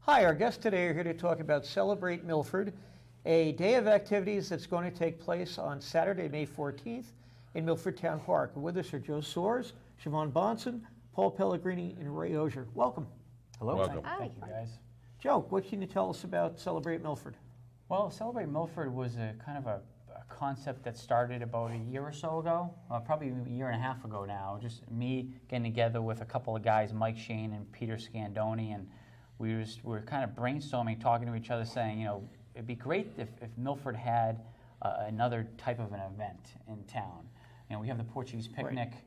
Hi, our guests today are here to talk about Celebrate Milford, a day of activities that's going to take place on Saturday, May 14th in Milford Town Park. With us are Joe Soares, Siobhan Bonson, Paul Pellegrini, and Ray Osier. Welcome. Hello. Welcome. Thank you, guys. Joe, what can you tell us about Celebrate Milford? Well, Celebrate Milford was a kind of a concept that started about a year or so ago, probably a year and a half ago now. Just me getting together with a couple of guys, Mike Shane and Peter Scandoni, and we were kind of brainstorming, talking to each other, saying, you know, it'd be great if Milford had another type of an event in town. You know, we have the Portuguese picnic, right.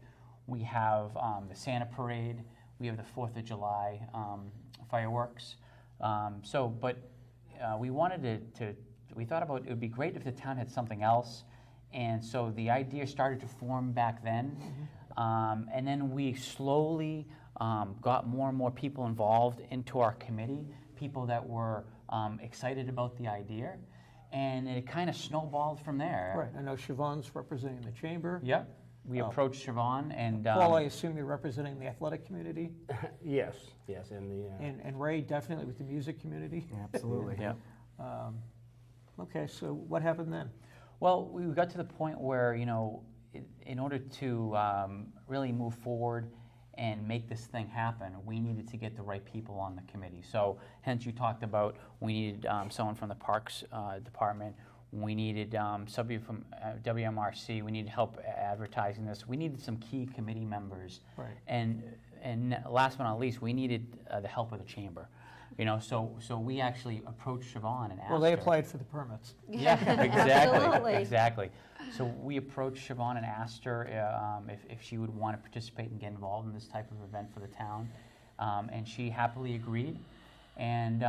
We have the Santa Parade, we have the 4th of July fireworks. We wanted we thought about it would be great if the town had something else, and so the idea started to form back then, and then we slowly got more and more people involved into our committee, people that were excited about the idea, and it kind of snowballed from there. Right, I know Siobhan's representing the chamber. Yep, we approached Siobhan, and Paul, I assume you're representing the athletic community? Yes, and Ray definitely with the music community? Absolutely. Yeah. Okay, so what happened then? Well, we got to the point where, you know, in order to really move forward and make this thing happen, we needed to get the right people on the committee. So hence you talked about we needed someone from the Parks Department, we needed somebody from WMRC, we needed help advertising this, we needed some key committee members. Right. And last but not least, we needed the help of the chamber. You know, so we actually approached Siobhan and asked her. Well, they applied for the permits. Yeah, exactly, Absolutely. exactly. So we approached Siobhan and asked her if she would want to participate and get involved in this type of event for the town, and she happily agreed. And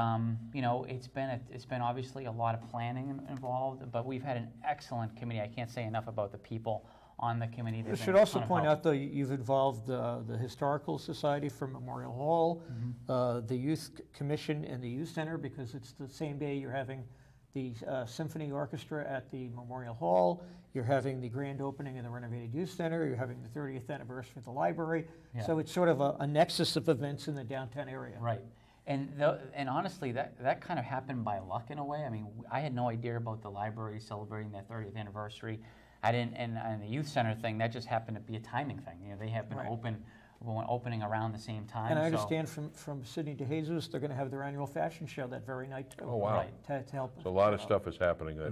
you know, it's been obviously a lot of planning involved, but we've had an excellent committee. I can't say enough about the people on the committee. I should also point out, though, you've involved the Historical Society from Memorial Hall, the Youth Commission and the Youth Center, because it's the same day you're having the Symphony Orchestra at the Memorial Hall, you're having the grand opening of the renovated Youth Center, you're having the 30th anniversary of the library, so it's sort of a nexus of events in the downtown area. Right. And honestly, that kind of happened by luck in a way. I mean, I had no idea about the library celebrating their 30th anniversary. I didn't, and the youth center thing, that just happened to be a timing thing. You know, they have been opening around the same time. And I understand from Sidney DeJesus, they're going to have their annual fashion show that very night too. Oh wow! Right, to help. So a lot of stuff is happening that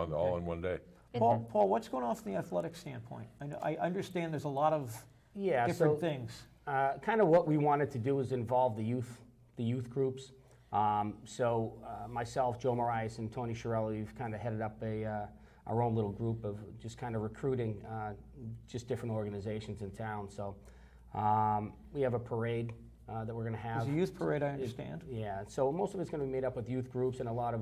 all in one day. Paul, what's going on from the athletic standpoint? I understand there's a lot of different things. Kind of what we wanted to do is involve the youth groups. Myself, Joe Marias, and Tony Shirelli, we've kind of headed up our own little group of just kind of recruiting just different organizations in town. So we have a parade that we're going to have. It's a youth parade, I understand. Yeah, so most of it's going to be made up with youth groups and a lot of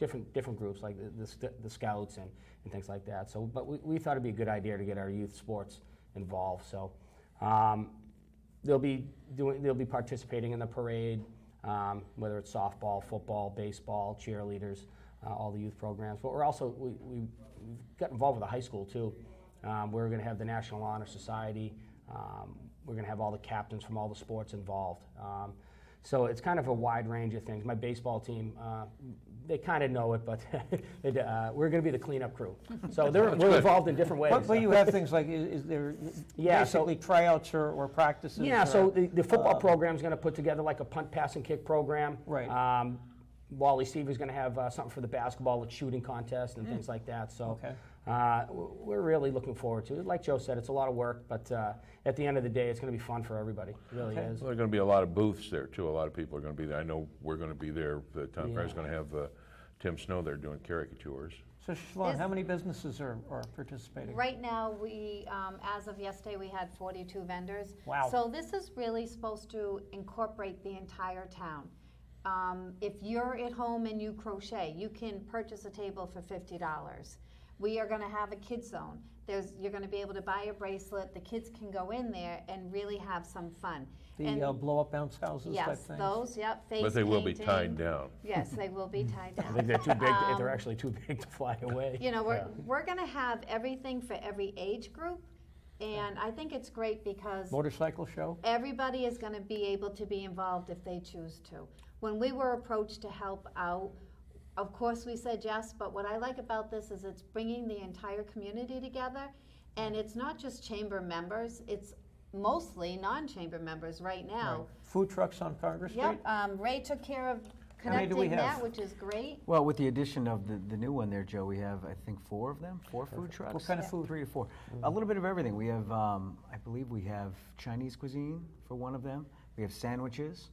different groups like the Scouts and things like that. So, but we thought it'd be a good idea to get our youth sports involved. So they'll be participating in the parade, whether it's softball, football, baseball, cheerleaders. All the youth programs, but we're also we got involved with the high school too. We're going to have the National Honor Society. We're going to have all the captains from all the sports involved. So it's kind of a wide range of things. My baseball team, they kind of know it, but we're going to be the cleanup crew. So we're involved in different ways. But you have things like, is there basically tryouts or practices? Yeah, so the football program is going to put together like a punt, pass, and kick program. Right. Wally Seaver's going to have something for the basketball, like shooting contest and things like that. So we're really looking forward to it. Like Joe said, it's a lot of work, but at the end of the day, it's going to be fun for everybody. It really is. Well, there are going to be a lot of booths there, too. A lot of people are going to be there. I know we're going to be there. The town fair is going to have Tim Snow there doing caricatures. So, Siobhan, how many businesses are participating? Right now, we, as of yesterday, we had 42 vendors. Wow. So this is really supposed to incorporate the entire town. If you're at home and you crochet, you can purchase a table for $50. We are going to have a kids zone. You're going to be able to buy a bracelet. The kids can go in there and really have some fun. The blow-up bounce houses type Yes, things? those, yep, face But they will be painting. tied down. Yes, they will be tied I down. think they're too big. They're actually too big to fly away. You know, we're going to have everything for every age group, and I think it's great because Motorcycle show? everybody is going to be able to be involved if they choose to. When we were approached to help out, of course we said yes, but what I like about this is it's bringing the entire community together, and it's not just chamber members, it's mostly non-chamber members right now. Right. Food trucks on Congress Street? Yep, Ray took care of many do we connecting have? that, which is great. Well, with the addition of the new one there, Joe, we have, I think, 4 of them, 4 food trucks. What kind of food? 3 or 4. A little bit of everything. We have, I believe we have Chinese cuisine for one of them. We have sandwiches.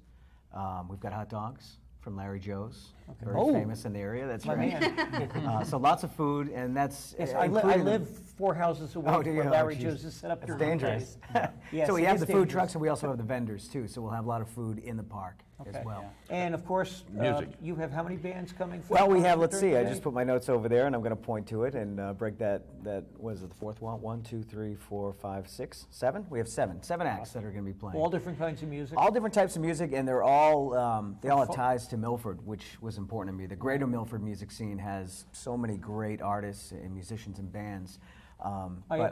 We've got hot dogs from Larry Joe's, very Oh. famous in the area. That's My right. man. So lots of food, and that's Yes, I including the- live 4 houses away Oh, do you? where Oh, Larry geez. Joe's is set up It's during dangerous. the day. Yes, so we it have is the food dangerous. trucks, and we also have the vendors too. So we'll have a lot of food in the park Okay. as well. And of course, Music. you have how many bands coming? for Well, the we have, concert let's see, during I the just day? put my notes over there, and I'm going to point to it and break that, was it the 4th one? 1, 2, 3, 4, 5, 6, 7? We have 7 acts that are going to be playing. All different kinds of music? All different types of music, and they're all, they all have ties to Milford, which was important to me. The greater Milford music scene has so many great artists and musicians and bands, but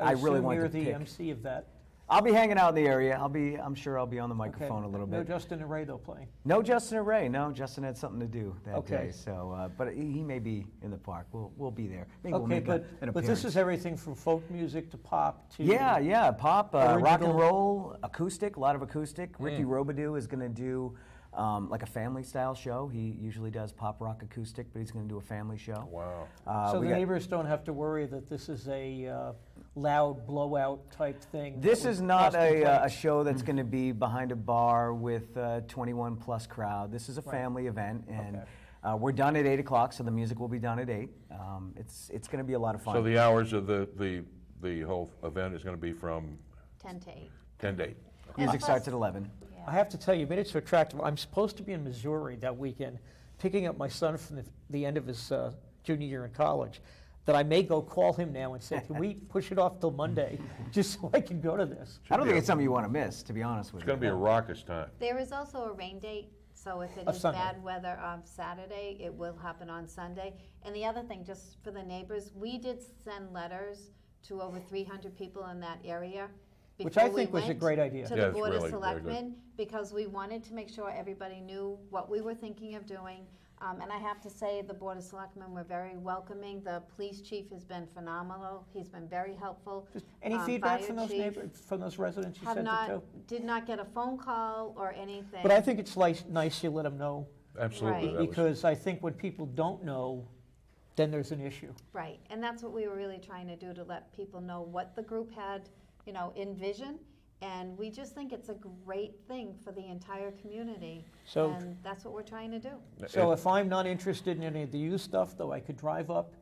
I really assume wanted you're to the pick. MC of that. I'll be hanging out in the area. I'm sure I'll be on the Okay. microphone a little No bit. Justin and Ray, though, playing. No Justin or Ray. No, Justin had something to do that Okay. day. So, but he may be in the park. We'll be there. Maybe we'll Okay, make but an this appearance. is everything from folk music to pop to... Yeah, pop, rock and original- roll, acoustic, a lot of acoustic. Ricky Robidoux is going to do like a family style show. He usually does pop rock acoustic, but he's going to do a family show. Wow. So we the got- neighbors don't have to worry that this is a loud blowout type thing? This that is would not cause a complaints? show that's going to be behind a bar with a 21 plus crowd. This is a family event, and we're done at 8 o'clock, so the music will be done at 8. It's going to be a lot of fun. So the hours of the whole event is going to be from 10 to 8. 10 to 8. Music starts at 11. I have to tell you, minutes are attractive. I'm supposed to be in Missouri that weekend, picking up my son from the end of his junior year in college, that I may go call him now and say, can we push it off till Monday, just so I can go to this? I don't think it's something you want to miss, to be honest with It's you. going to be a raucous time. There is also a rain date, so if it Of is Sunday. bad weather on Saturday, it will happen on Sunday. And the other thing, just for the neighbors, we did send letters to over 300 people in that area. Which I before we think was a went great idea. To Yeah, the it's Board of really very good. Selectmen, because we wanted to make sure everybody knew what we were thinking of doing. And I have to say, the Board of Selectmen were very welcoming. The police chief has been phenomenal. He's been very helpful. Any feedback Fire from those chief neighbors, from those residents you have sent it to? did not get a phone call or anything. But I think it's nice you let them know, Absolutely. Right. that was- because I think when people don't know, then there's an issue. Right, and that's what we were really trying to do, to let people know what the group had, envisioned. And we just think it's a great thing for the entire community. So- And that's what we're trying to do. So if I'm not interested in any of the youth stuff, though, I could drive up,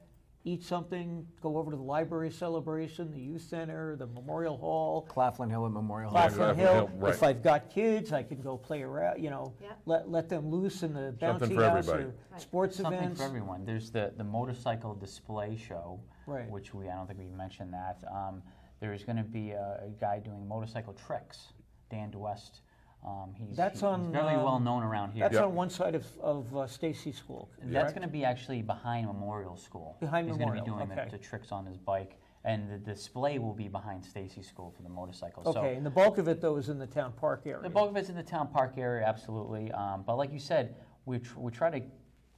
eat something, go over to the library celebration, the youth center, the memorial hall, Claflin Hill at Memorial Hall. Claflin Claflin Hill. Hill, right. If I've got kids, I can go play around, Yeah. let them loose in the Something bouncy for house everybody. or Right. sports Something events. for everyone. There's the motorcycle display show, Right. which I don't think we mentioned that. There's going to be a guy doing motorcycle tricks, Dan DeWest. He's That's on, very well known around here. That's on one side of Stacy School. That's correct? going to be actually behind Memorial School. Behind He's Memorial, going to be doing okay. the tricks on his bike, and the display will be behind Stacy School for the motorcycles. Okay, and the bulk of it, though, is in the town park area. The bulk of it's in the town park area, absolutely. But like you said, we try to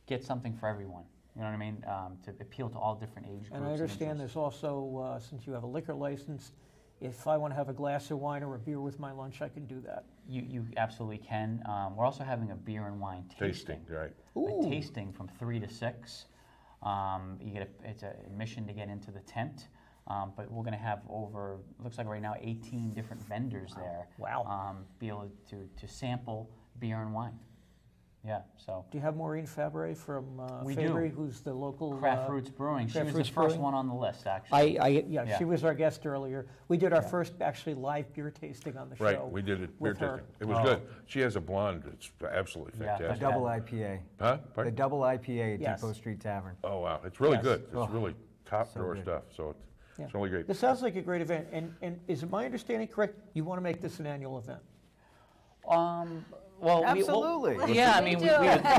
get something for everyone. You know what I mean? To appeal to all different age groups. And I understand interests. there's also, since you have a liquor license, if I want to have a glass of wine or a beer with my lunch, I can do that. You absolutely can. We're also having a beer and wine tasting. Tasting, right. A tasting from 3 to 6. It's an admission to get into the tent. But we're going to have looks like right now, 18 different vendors there. Wow. Be able to sample beer and wine. Yeah, so. Do you have Maureen Fabre from We Fabre, do. who's the local Craft Roots Brewing. She Craft was the Roots first Brewing? one on the list, actually. Yeah, she was our guest earlier. We did our first actually live beer tasting on the show. Right, we did it, beer with her. tasting. It was Oh. good. She has a blonde, it's absolutely Yeah, The fantastic. double IPA. Huh? The Pardon? double IPA at Yes. Depot Street Tavern. Oh, wow, it's really Yes. good. It's Oh. really top So drawer good. stuff, so Yeah. it's really great. This sounds like a great event, and is it my understanding correct? You want to make this an annual event? Well, Absolutely. yeah, I We mean, do.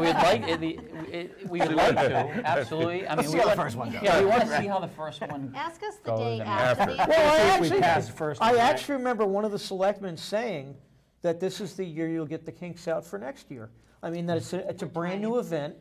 we'd like we would like to, absolutely. I mean, see how the first one goes. Yeah, we want to see how the first one. Ask us the Goes day and after the after. event. See if we pass first. I one, right? actually remember one of the selectmen saying that this is the year you'll get the kinks out for next year. I mean, that it's a brand new event.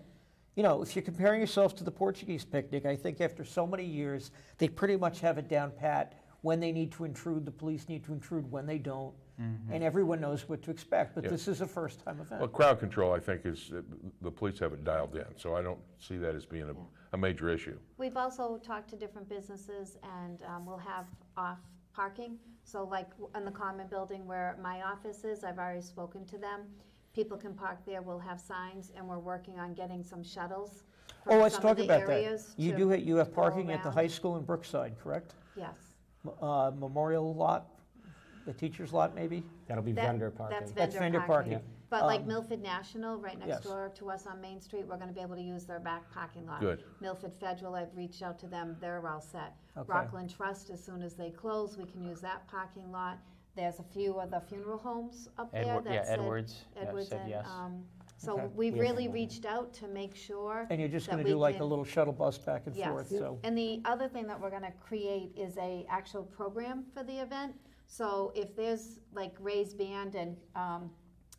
You know, if you're comparing yourself to the Portuguese picnic, I think after so many years, they pretty much have it down pat. When they need to intrude, the police need to intrude. When they don't, and everyone knows what to expect. But Yeah. this is a first-time event. Well, crowd control, I think, is, the police have it dialed in, so I don't see that as being a major issue. We've also talked to different businesses, and we'll have off parking. So like in the common building where my office is, I've already spoken to them. People can park there, we'll have signs, and we're working on getting some shuttles Oh, from let's some talk of the about that. areas You to you have go parking at the around. high school in Brookside, correct? Yes. Memorial lot, the teacher's lot, maybe? That'll be That- vendor parking. That's That's vendor vendor parking. parking. But like Milford National, right yes. next door to us on Main Street, we're gonna be able to use their back parking lot. Good. Milford Federal, I've reached out to them, they're all set. Okay. Rockland Trust, as soon as they close, we can use that parking lot. There's a few of the funeral homes up there Edward, that yeah, said. Edwards, yeah, Edwards said and, yes. So Okay. we We have really some. reached out to make sure. And you're just that going to we do like a can- little shuttle bus back and Yes. forth, so. And the other thing that we're gonna create is a actual program for the event. So if there's like Ray's band and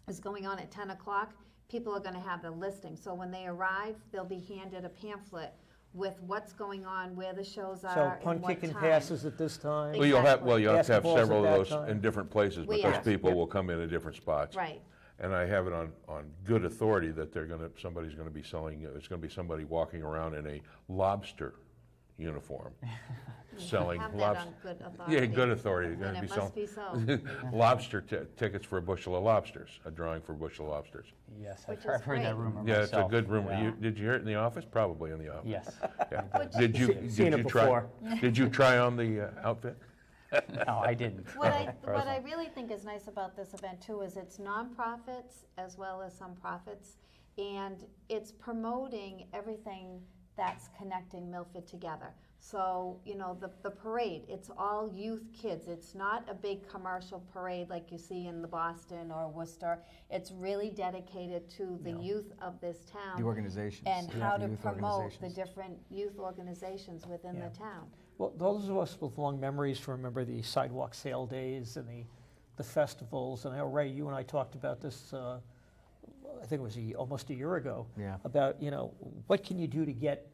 is going on at 10 o'clock, people are gonna have the listing. So when they arrive, they'll be handed a pamphlet with what's going on, where the shows So are, punt and what kicking time. passes at this time. Well, you'll have Exactly. several Basketballs of at those that time. in different places, We because have. people will come in at different spots. Right. And I have it on good authority that somebody's gonna be selling, there's gonna be somebody walking around in a lobster uniform, selling Have that lobster. on good authority. Yeah, good authority. They're And gonna it be must be selling so. lobster tickets for a bushel of lobsters, a drawing for a bushel of lobsters. Yes, Which I've is heard that great. rumor Yeah, it's a myself. good rumor. Yeah. Did you hear it in the office? Probably in the office. Yes. Yeah. Which- Did you, Seen did it you try? before. Did you try on the outfit? No, I didn't. What I personally. really think is nice about this event too is it's nonprofits as well as some profits, and it's promoting everything that's connecting Milford together. So, you know, the parade, it's all youth kids. It's not a big commercial parade like you see in the Boston or Worcester. It's really dedicated to the youth of this town. The organizations. And Yeah, how the to youth promote the organizations. different youth organizations within Yeah. the town. Well, those of us with long memories remember the sidewalk sale days and the festivals. And I know, Ray, you and I talked about this, I think it was almost a year ago, Yeah. about, what can you do to get,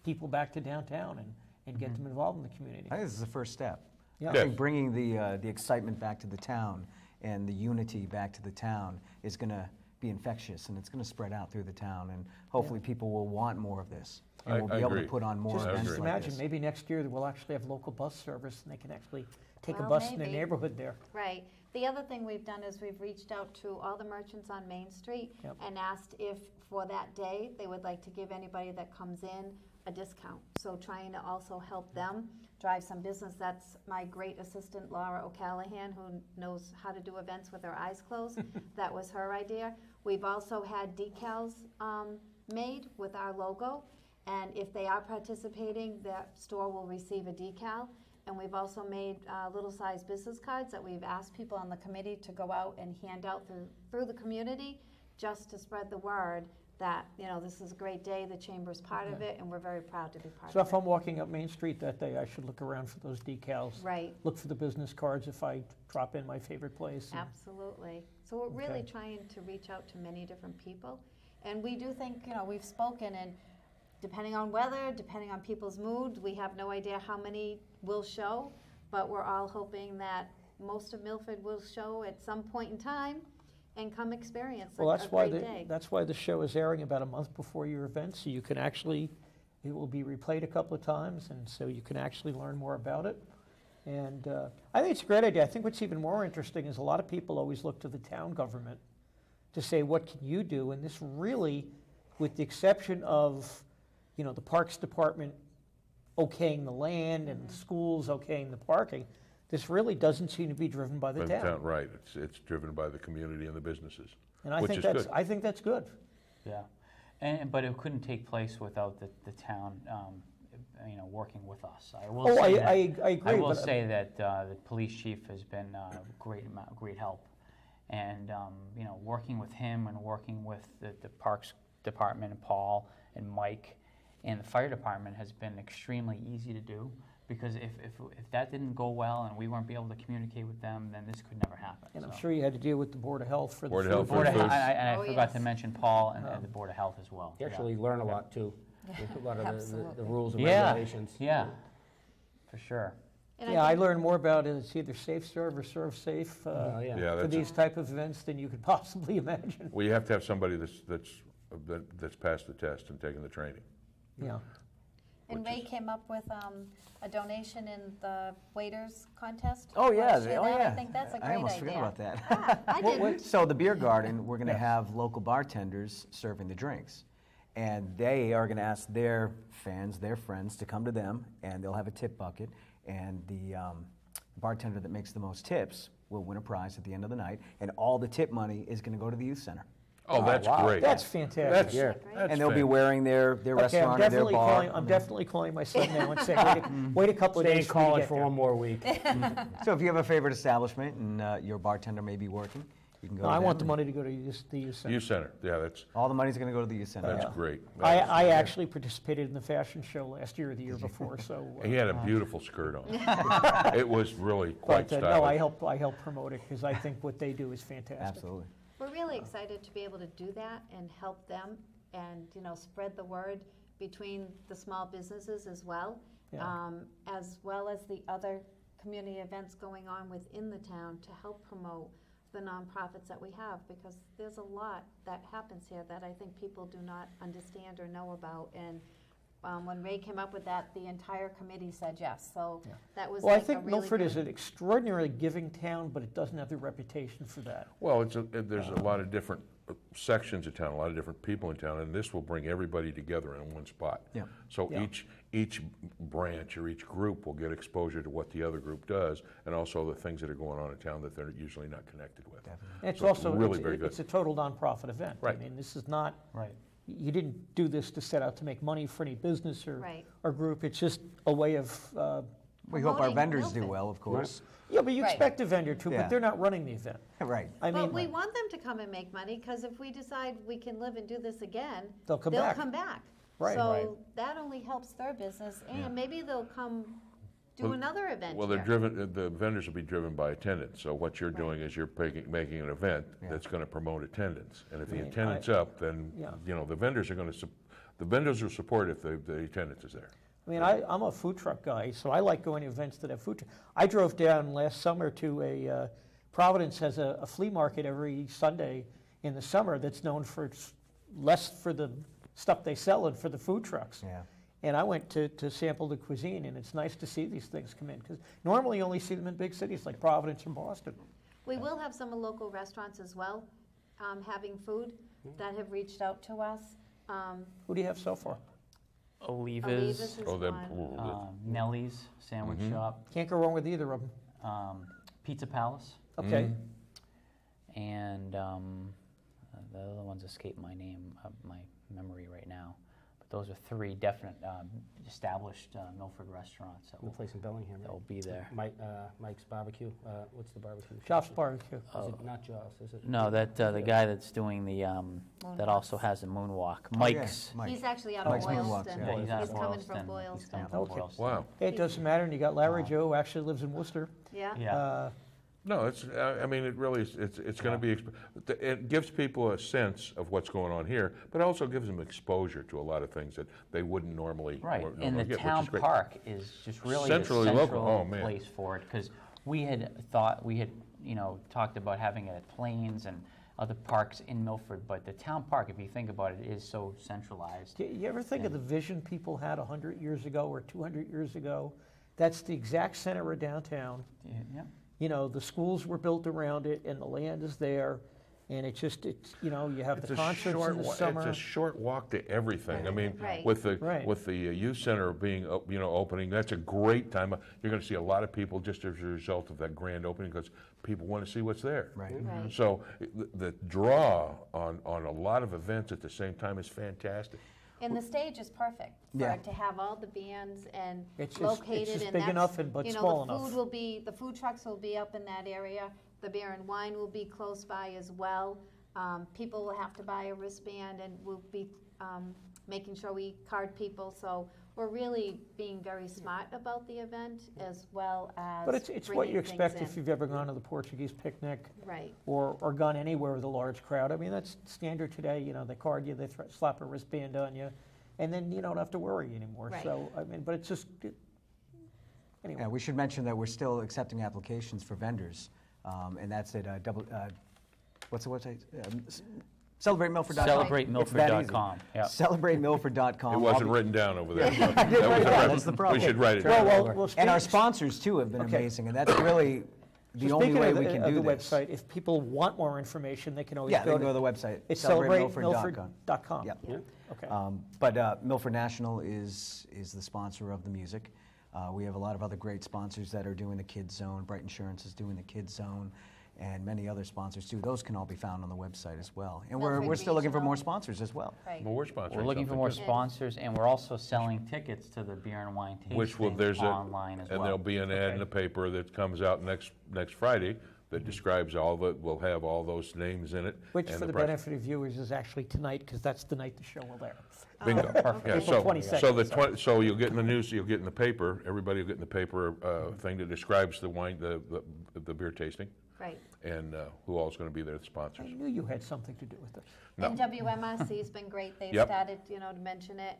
people back to downtown and get them involved in the community. I think this is the first step. Yeah. I think bringing the excitement back to the town and the unity back to the town is going to be infectious, and it's going to spread out through the town, and hopefully people will want more of this, and I we'll be able agree. to put on more Just, events just like imagine, this. maybe next year we'll actually have local bus service and they can actually take a Well, bus in the maybe. neighborhood there. Right. The other thing we've done is we've reached out to all the merchants on Main Street Yep. and asked if for that day they would like to give anybody that comes in a discount. So trying to also help them drive some business. That's my great assistant Laura O'Callahan, who knows how to do events with her eyes closed. That was her idea. We've also had decals made with our logo, and if they are participating, that store will receive a decal. And we've also made little-sized business cards that we've asked people on the committee to go out and hand out through the community, just to spread the word that, this is a great day, the chamber's part of it, and we're very proud to be part So of if it. I'm walking up Main Street that day, I should look around for those decals. Right, Look for the business cards if I drop in my favorite place. and- absolutely. So we're really Okay. trying to reach out to many different people. And we do think, we've spoken, and depending on weather, depending on people's mood, we have no idea how many will show, but we're all hoping that most of Milford will show at some point in time and come experience Well, a that's why great day. that's why the show is airing about a month before your event, so you can actually, it will be replayed a couple of times, and so you can actually learn more about it. And I think it's a great idea. I think what's even more interesting is a lot of people always look to the town government to say, what can you do? And this really, with the exception of, the Parks Department okaying the land and the schools okaying the parking, this really doesn't seem to be driven by the town. Right, it's driven by the community and the businesses, And I which think is that's good. I think that's good. Yeah, but it couldn't take place without the town, working with us. I will Oh, say I that, agree. I will but- say that the police chief has been great help, and working with him and working with the Parks Department and Paul and Mike and the fire department has been extremely easy to do. Because if that didn't go well and we weren't able to communicate with them, then this could never happen. And I'm So. sure you had to deal with the Board of Health for Board the of food. Health for Board of food. Health, and I Oh, forgot yes. to mention Paul and the Board of Health as well. You actually learn a lot too, with a lot of the Absolutely. rules and Yeah, regulations. yeah, for sure. And Yeah, I think- learned more about it. It's either Safe Serve or Serve Safe Yeah. Yeah, for that's, these type of events than you could possibly imagine. well, you have to have somebody that's passed the test and taken the training. Yeah. And which Ray is- came up with a donation in the waiters contest. Oh, yeah. Wanna share that? I think that's a great I almost idea. forgot about that. Ah, I didn't. So the beer garden, we're going to have local bartenders serving the drinks. And they are going to ask their fans, their friends, to come to them, and they'll have a tip bucket. And the bartender that makes the most tips will win a prize at the end of the night. And all the tip money is going to go to the youth center. Oh, that's wow. great. That's fantastic. That's, Yeah. that's And they'll be fan- wearing their Okay, restaurant or their bar. I'm definitely calling my son now and saying, wait a couple of Stay in days for me to college get for there. one more week. So if you have a favorite establishment and your bartender may be working, you can go No, to I them want the and money to go to the youth center. Youth Center, yeah, that's all the money's going to go to the youth center. that's Yeah. great. I actually participated in the fashion show last year or the year before, so. He had a beautiful skirt on. It was really quite But stylish. no, I help promote it because I think what they do is fantastic. Absolutely. We're really excited to be able to do that and help them and, spread the word between the small businesses as well. Yeah. As well as the other community events going on within the town to help promote the nonprofits that we have, because there's a lot that happens here that I think people do not understand or know about. And when Ray came up with that, the entire committee said yes. So that was Well, I like a think really Milford is good- an extraordinarily giving town, but it doesn't have the reputation for that. Well, there's a lot of different sections of town, a lot of different people in town, and this will bring everybody together in one spot. Yeah. So Yeah. each branch or each group will get exposure to what the other group does, and also the things that are going on in town that they're usually not connected with. And it's So also, really very it's good. a total nonprofit event. Right. I mean, this is not, Right. you didn't do this to set out to make money for any business Right. or group. It's just a way of, We hope our Promoting vendors do Milford. well, of course. yeah, but you Right. expect a vendor to, Yeah. but they're not running the event. Right. I But mean, we want them to come and make money, because if we decide we can live and do this again, They'll come back. come back. Right. So Right. that only helps their business, and Yeah. maybe they'll come do Well- another event Well, here. the vendors will be driven by attendance, so what you're doing is you're making an event Yeah. that's gonna promote attendance. And if the Right. attendance up, then, Yeah. the vendors are gonna, the vendors will support if the attendance is there. I mean, I'm a food truck guy, so I like going to events that have food truck. I drove down last summer to Providence has a flea market every Sunday in the summer that's known for less for the stuff they sell and for the food trucks. Yeah. And I went to sample the cuisine, and it's nice to see these things come in, because normally you only see them in big cities like Providence and Boston. We will have some local restaurants as well, having food that have reached out to us. Who do you have so far? Oliva's Olivas, is Oh, that, one. Nellie's Sandwich Shop, Can't go wrong with either of them. Pizza Palace, Okay. and the other ones escape my memory right now. But those are three definite established Milford restaurants that The place in Bellingham, will right? be there. Mike's Barbecue. What's the barbecue? Chops Barbecue. Is it not Jaws? Is it? No, that the guy that's doing the that also has a moonwalk. Mike's. Mike. He's actually out Mike's of Moonwalks, Boylston. yeah. He's out He's of coming Boylston. from He's Boylston. coming from Okay. Boylston. wow. Hey, it doesn't matter, and you got Larry Joe, who actually lives in Worcester. Yeah. Yeah. No, I mean, it really is, it's gonna be, it gives people a sense of what's going on here, but also gives them exposure to a lot of things that they wouldn't normally Right, normally and the get, which town is great. park is just really Centrally the local. central Oh, man. place for it, because we had talked about having it at Plains and other parks in Milford, but the town park, if you think about it, is so centralized. Do you ever think of the vision people had 100 years ago or 200 years ago? That's the exact center of downtown. Yeah. You know, the schools were built around it, and the land is there. And it's you know, you have It's the a concerts short in the wa- summer. It's a short walk to everything. I mean, Right. with the Right. youth center being opening, that's a great time. You're going to see a lot of people just as a result of that grand opening because people want to see what's there. Right. Right. So the draw on a lot of events at the same time is fantastic. And the stage is perfect for Yeah. it to have all the bands and It's just- located. it's just and big that's, enough and- but You know, small the enough. food will be, the food trucks will be up in that area. The beer and wine will be close by as well. People will have to buy a wristband, and we'll be making sure we card people. So we're really being very smart about the event as well as But it's what bringing you things expect in. if you've ever gone to the Portuguese picnic Right. or gone anywhere with a large crowd. I mean, that's standard today. You know, they card you, they slap a wristband on you, and then you don't have to worry anymore. Right. So, I mean, but it's just, anyway. Yeah, we should mention that we're still accepting applications for vendors, and that's at what's the website? CelebrateMilford.com. CelebrateMilford.com. Yeah. CelebrateMilford.com. It wasn't written down over there. That's the problem. We should write it Well, down. well, And our speak- sponsors too have been Okay. amazing, and that's really the so only speaking way of we can of do the this. website, if people want more information, they can always Yeah, they go can go to the website. It's CelebrateMilford.com. celebratemilford.com. Yep. Okay. But Milford National is the sponsor of the music. We have a lot of other great sponsors that are doing the Kids Zone. Bright Insurance is doing the Kids Zone, and many other sponsors too. Those can all be found on the website as well. And we're Milford still looking for more Regional. sponsors as well. Right. Well, we're sponsoring We're looking for something, more too. sponsors, and we're also selling tickets to the beer and wine tasting Which will, there's online as well. and there'll be an ad in the paper that comes out next Friday that describes will have all those names in it. Which, and for the price. benefit of viewers, is actually tonight, because that's the night the show will air. Bingo. Perfect. Yeah, April so, 22nd, so you'll get in the news, you'll get in the paper, everybody will get in the paper, thing that describes the wine, the beer tasting, Right. and, who all's gonna be there, the I sponsors. knew you had something to do with this. No. And WMRC's been great. They've Yep. started, to mention it.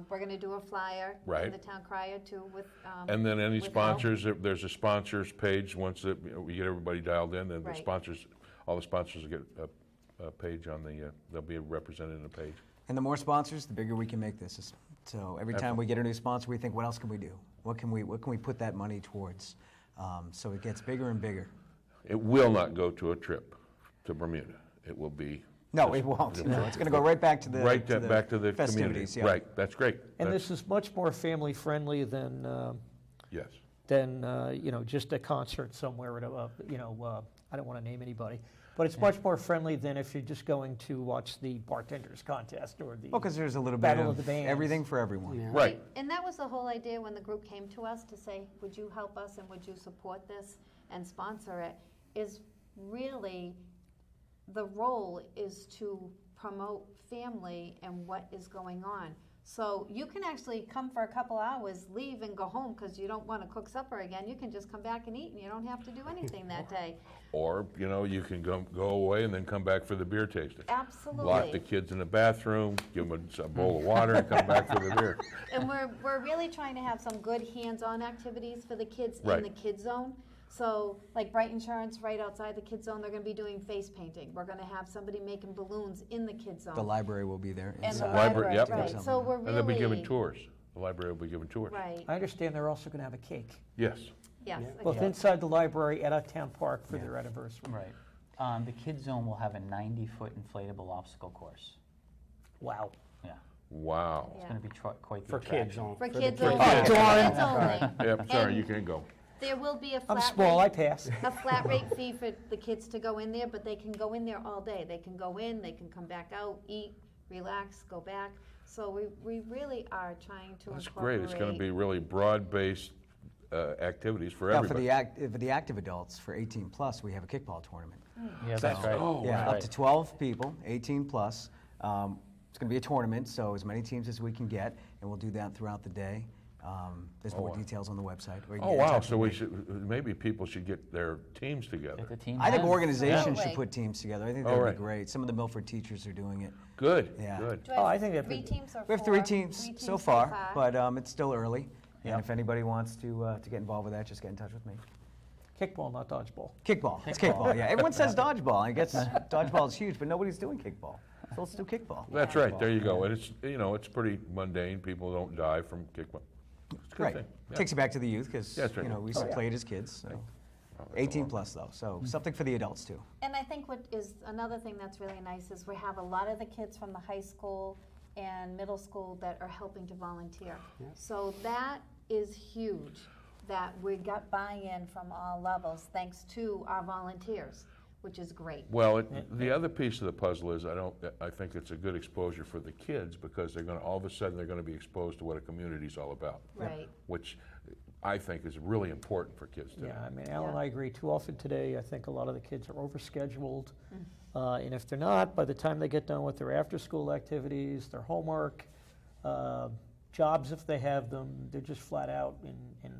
We're going to do a flyer in Right. the town crier too with. And then any with sponsors, there's a sponsors page, once we get everybody dialed in, then the Right. sponsors, all the sponsors will get a page on they'll be represented in a page. And the more sponsors, the bigger we can make this. So every time we get a new sponsor, we think, what else can we do? What can we put that money towards? So it gets bigger and bigger. It will not go to a trip to Bermuda. It will be. No, it won't. No, it's going to go right back to the Right back to the community. festivities. Yeah. Right, that's great. And That's- this is much more family-friendly than, Yes. just a concert somewhere at I don't want to name anybody, but it's much more friendly than if you're just going to watch the bartenders contest or the. Well, because there's a little bit Battle of of the Bands. everything for everyone. Yeah. Right. And that was the whole idea when the group came to us to say, would you help us and would you support this and sponsor it, is really, the role is to promote family and what is going on. So you can actually come for a couple hours, leave and go home because you don't want to cook supper again. You can just come back and eat and you don't have to do anything that day. Or, you can go away and then come back for the beer tasting. Absolutely. Lock the kids in the bathroom, give them a bowl of water, and come back for the beer. And we're really trying to have some good hands-on activities for the kids in Right. the Kids Zone. So, like Bright Insurance, right outside the Kids Zone, they're going to be doing face painting. We're going to have somebody making balloons in the Kids Zone. The library will be there. And the inside. Library, yep. right. So we're really And they'll be giving tours. The library will be giving tours. right. I understand they're also going to have a cake, Yes. Yes. both okay. inside the library and at Town Park for their anniversary. Right. The Kids Zone will have a 90-foot inflatable obstacle course. Wow. Yeah. Wow. It's going to be quite the For attraction. kids only. For the kids kids. only. kids. For Darn. kids only. Yep, sorry, And- you can't go. There will be a I'm flat small, I rate, pass. a flat rate fee for the kids to go in there, but they can go in there all day. They can go in, they can come back out, eat, relax, go back. So we really are trying to That's incorporate. great. It's going to be really broad-based activities for Now, everybody. for the active adults, for 18 plus, we have a kickball tournament. Yeah, that's right. Oh, Yeah, wow. up to 12 people, 18 plus. It's going to be a tournament, so as many teams as we can get, and we'll do that throughout the day. There's more wow. details on the website. or you can Oh, get in wow, touch so with we me. maybe people should get their teams together. Get the team I think in. organizations Totally. should put teams together. I think Oh, that would right. be great. Some of the Milford teachers are doing it. Good, Yeah. good. Do I Oh, have I think that'd three be- teams or We have four? three teams Three teams so so far, far. but it's still early. Yeah. And if anybody wants to get involved with that, just get in touch with me. Kickball, not dodgeball. Kickball. It's kickball. Yeah, everyone says dodgeball. I guess dodgeball is huge, but nobody's doing kickball. So let's do kickball. That's right, there you go. And it's, it's pretty mundane. People don't die from kickball. It's a good Right. thing. Yeah. Takes you back to the youth because That's right. we used to play it as kids. So. that's 18 long. plus though, so something for the adults too. And I think what is another thing that's really nice is we have a lot of the kids from the high school and middle school that are helping to volunteer. Yeah. So that is huge, that we got buy-in from all levels thanks to our volunteers, which is great. Well, the other piece of the puzzle is I think it's a good exposure for the kids because they're going to, all of a sudden, they're going to be exposed to what a community's all about. Right. Which I think is really important for kids today. Yeah, I mean, Al and I agree. Too often today, I think a lot of the kids are overscheduled. And if they're not, by the time they get done with their after-school activities, their homework, jobs if they have them, they're just flat out. And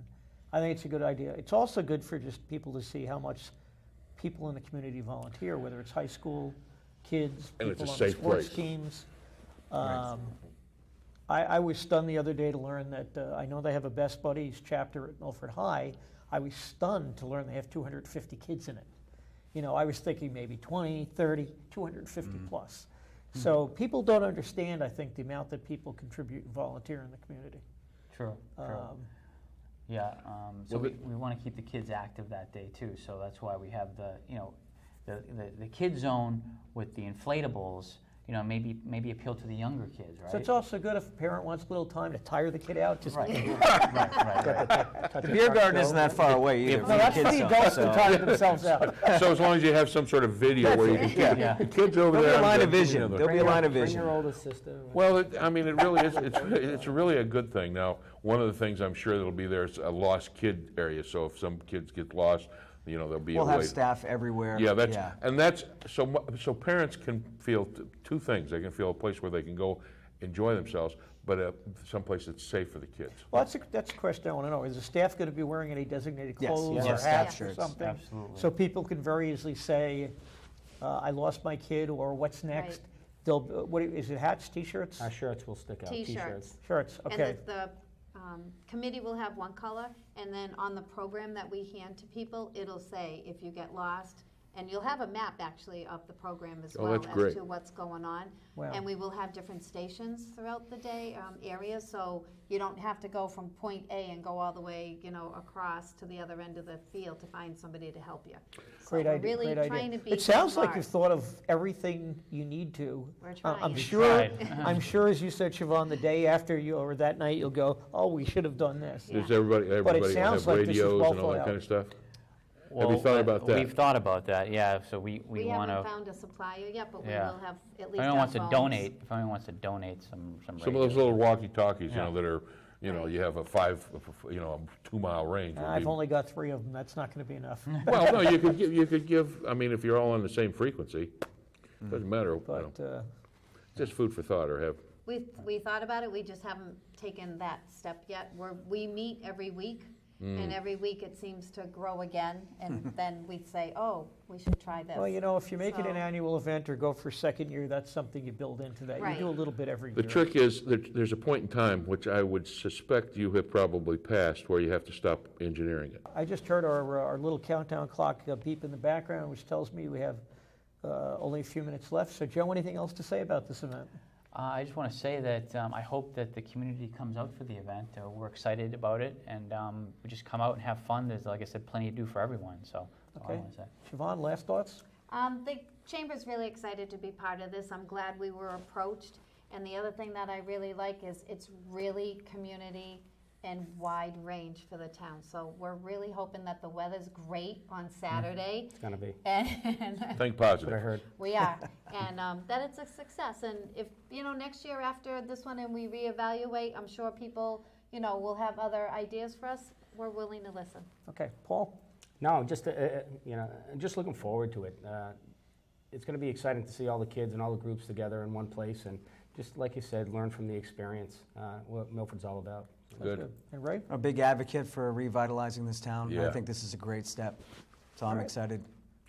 I think it's a good idea. It's also good for just people to see how much people in the community volunteer, whether it's high school, kids, And it's people a on the safe sports place. teams. I was stunned the other day to learn that I know they have a Best Buddies chapter at Milford High. I was stunned to learn they have 250 kids in it. You know, I was thinking maybe 20, 30, 250 plus. So people don't understand, I think, the amount that people contribute and volunteer in the community. True. Yeah, so we want to keep the kids active that day too. So that's why we have the kid zone with the inflatables. You know, maybe appeal to the younger kids, right? So it's also good if a parent wants a little time to tire the kid out. Just right. right. The beer garden isn't that far away either. No, that's for the adults to tire themselves out. So as long as you have some sort of video where you can keep Yeah. the kids over There'll there. be a line of you know, vision. There'll be a line of Bring vision. your oldest sister. Well, I mean, it really is. It's really a good thing. Now, one of the things I'm sure that'll be there is a lost kid area. So if some kids get lost, you know, there'll be We'll a way. have staff everywhere. Yeah, that's so parents can feel two things. They can feel a place where they can go enjoy themselves, but someplace that's safe for the kids. Well, that's a question I want to know. Is the staff going to be wearing any designated Yes, clothes yes, or staff hats or shirts. something? Absolutely. So people can very easily say, I lost my kid, or what's next? Right. Is it hats, T-shirts? Our shirts will stick out. T-shirts. Shirts, okay. And the committee will have one color, and then on the program that we hand to people, it'll say if you get lost, and you'll have a map actually of the program as Oh, well that's as great. to what's going on. Wow. And we will have different stations throughout the day, areas, so you don't have to go from point A and go all the way, across to the other end of the field to find somebody to help you. So Great we're idea. really Great trying idea. to be It sounds like smart. you've thought of everything you need to. We're trying. I'm We sure. tried. I'm sure, as you said, Siobhan, the day after you or that night, you'll go, "Oh, we should have done this." Yeah. Does everybody will sounds have like this is radios well and all thought that out. kind of stuff? Have you thought about that? We've thought about that, yeah. So we We want haven't to. found a supplier yet, but we Yeah. will have at If least anyone our wants to phones. donate, some Some of radios. those little walkie-talkies, Yeah. that are, you have a 2-mile range. would I've be- only got 3 of them. That's not going to be enough. Well, no, you could give. I mean, if you're all on the same frequency, doesn't matter. But Just food for thought, or have. We thought about it, we just haven't taken that step yet. We meet every week, and every week it seems to grow again, and then we say, oh, we should try this. well, if you make it an So- annual event or go for second year, that's something you build into that. Right. You do a little bit every The year. trick is that there's a point in time, which I would suspect you have probably passed, where you have to stop engineering it. I just heard our little countdown clock beep in the background, which tells me we have only a few minutes left. So, Joe, anything else to say about this event? I just want to say that I hope that the community comes out for the event. We're excited about it, and we just come out and have fun. There's, like I said, plenty to do for everyone. So that's all I Okay. want to say. Siobhan, last thoughts? The Chamber's really excited to be part of this. I'm glad we were approached. And the other thing that I really like is it's really community and wide range for the town. So we're really hoping that the weather's great on Saturday. It's gonna be. And Think That's what I positive. heard. we are. And that it's a success. And if, next year after this one and we reevaluate, I'm sure people, will have other ideas for us. We're willing to listen. Okay, Paul? No, just just looking forward to it. It's going to be exciting to see all the kids and all the groups together in one place, and just like you said, learn from the experience. What Milford's all about. Good. And Ray? A big advocate for revitalizing this town. Yeah. I think this is a great step. So I'm excited.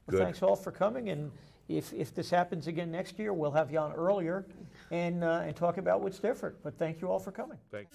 Well, Good. thanks all for coming, and if this happens again next year, we'll have you on earlier and talk about what's different. But thank you all for coming. Thank